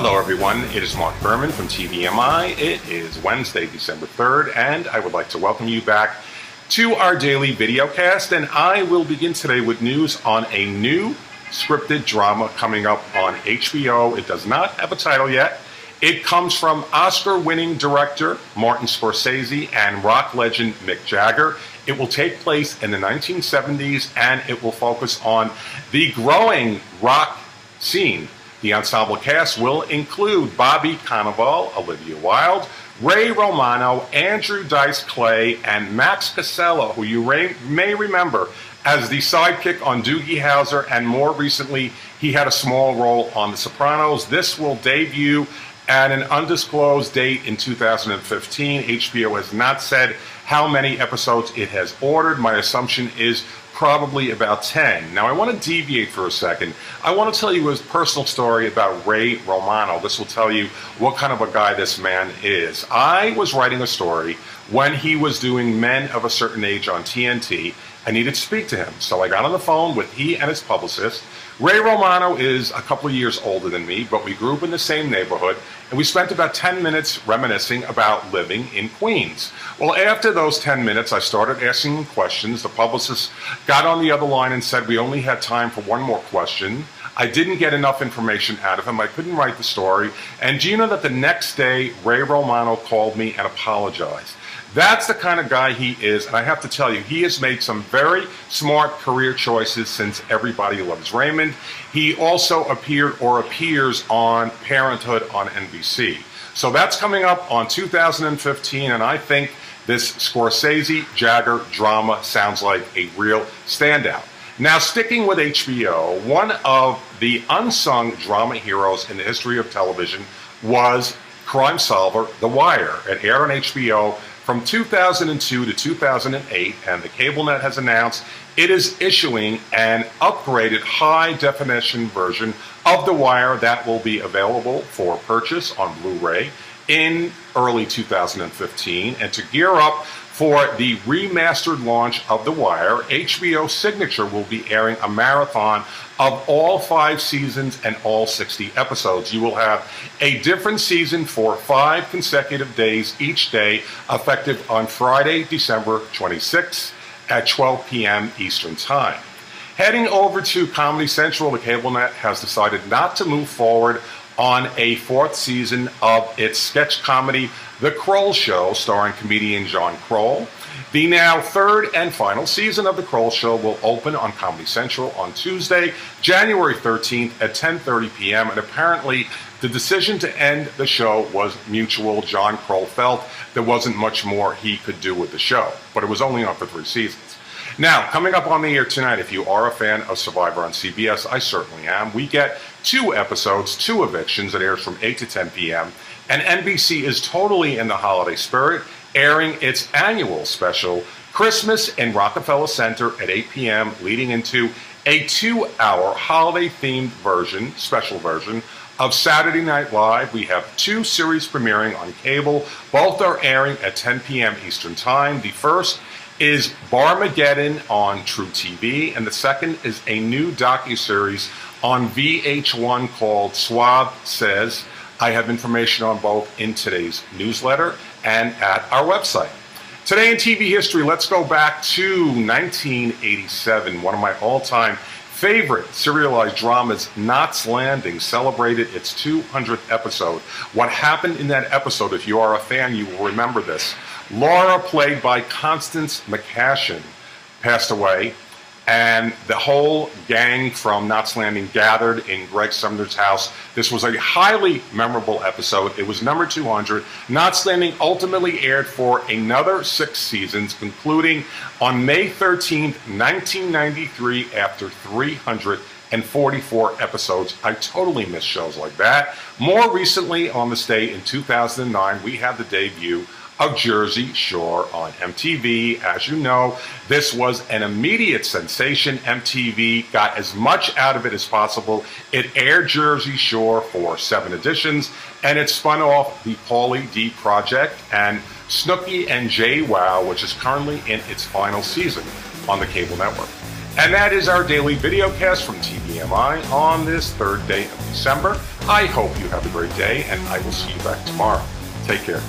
Hello everyone, it is Mark Berman from TVMI. It is Wednesday, December 3rd, and I would like to welcome you back to our daily video cast. And I will begin today with news on a new scripted drama coming up on HBO. It does not have a title yet. It comes from Oscar-winning director Martin Scorsese and rock legend Mick Jagger. It will take place in the 1970s, and it will focus on the growing rock scene. The ensemble cast will include Bobby Cannavale, Olivia Wilde, Ray Romano, Andrew Dice Clay, and Max Casella, who you may remember as the sidekick on Doogie Howser, and more recently, he had a small role on The Sopranos. This will debut at an undisclosed date in 2015. HBO has not said how many episodes it has ordered. My assumption is probably about 10. Now, I want to deviate for a second. I want to tell you his personal story about Ray Romano. This will tell you what kind of a guy this man is. I was writing a story when he was doing Men of a Certain Age on TNT. I needed to speak to him, so I got on the phone with he and his publicist. Ray Romano is a couple of years older than me, but we grew up in the same neighborhood, and we spent about 10 minutes reminiscing about living in Queens. Well, after those 10 minutes, I started asking him questions. The publicist got on the other line and said we only had time for one more question. I didn't get enough information out of him. I couldn't write the story. And do you know that the next day, Ray Romano called me and apologized? That's the kind of guy he is, and I have to tell you, he has made some very smart career choices since Everybody Loves Raymond. He also appears on Parenthood on NBC. So that's coming up on 2015, and I think this Scorsese-Jagger drama sounds like a real standout. Now, sticking with HBO, one of the unsung drama heroes in the history of television was crime solver The Wire. It aired on HBO from 2002 to 2008, and the cable net has announced it is issuing an upgraded high-definition version of The Wire that will be available for purchase on Blu-ray in early 2015. And to gear up for the remastered launch of The Wire, HBO Signature will be airing a marathon of all 5 seasons and all 60 episodes. You will have a different season for 5 consecutive days each day, effective on Friday, December 26th at 12 p.m. Eastern Time. Heading over to Comedy Central, the cable net has decided not to move forward on a 4th season of its sketch comedy, The Kroll Show, starring comedian John Kroll. The now 3rd and final season of The Kroll Show will open on Comedy Central on Tuesday, January 13th at 10:30 p.m. And apparently, the decision to end the show was mutual. John Kroll felt there wasn't much more he could do with the show, but it was only on for 3 seasons. Now, coming up on the air tonight, if you are a fan of Survivor on CBS, I certainly am, we get 2 episodes, 2 evictions. It airs from 8 to 10 p.m. And NBC is totally in the holiday spirit, airing its annual special, Christmas in Rockefeller Center at 8 p.m., leading into a 2-hour holiday-themed special version of Saturday Night Live. We have 2 series premiering on cable. Both are airing at 10 p.m. Eastern Time. The first is Barmageddon on True TV, and the second is a new docuseries on VH1 called Suave Says. I have information on both in today's newsletter and at our website. Today in TV history, let's go back to 1987. One of my all-time favorite serialized dramas, Knots Landing, celebrated its 200th episode. What happened in that episode, if you are a fan, you will remember this. Laura, played by Constance McCashin, passed away, and the whole gang from Knots Landing gathered in Greg Sumner's house. This was a highly memorable episode. It was number 200. Knots Landing ultimately aired for another 6 seasons, concluding on May 13th, 1993, after 344 episodes. I totally miss shows like that. More recently, on this day in 2009, we had the debut of Jersey Shore on MTV. As you know, this was an immediate sensation. MTV got as much out of it as possible. It aired Jersey Shore for 7 editions, and it spun off the Pauly D Project and Snooki and Jay Wow, which is currently in its final season on the cable network. And that is our daily videocast from TVMI on this third day of December. I hope you have a great day, and I will see you back tomorrow. Take care.